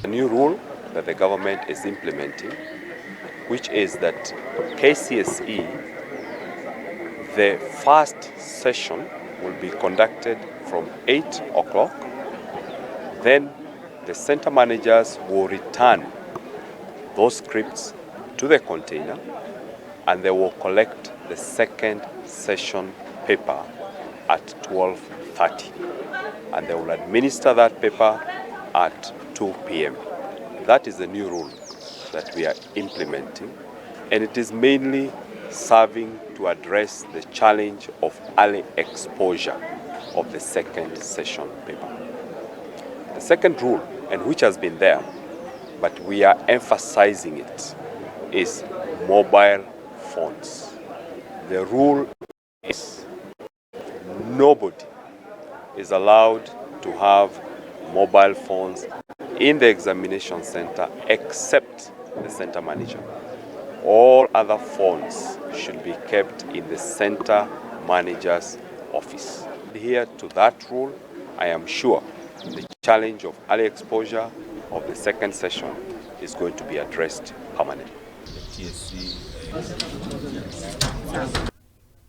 A new rule that the government is implementing, which is that KCSE, the first session will be conducted from 8 o'clock. Then the center managers will return those scripts to the container and they will collect the second session paper at 12:30. And they will administer that paper at 2 p.m. That is the new rule that we are implementing, and it is mainly serving to address the challenge of early exposure of the second session paper. The second rule, and which has been there, but we are emphasizing it, is mobile phones. The rule is nobody is allowed to have mobile phones in the examination center except the center manager. All other phones should be kept in the center manager's office. Adhere to that rule, I am sure the challenge of early exposure of the second session is going to be addressed permanently.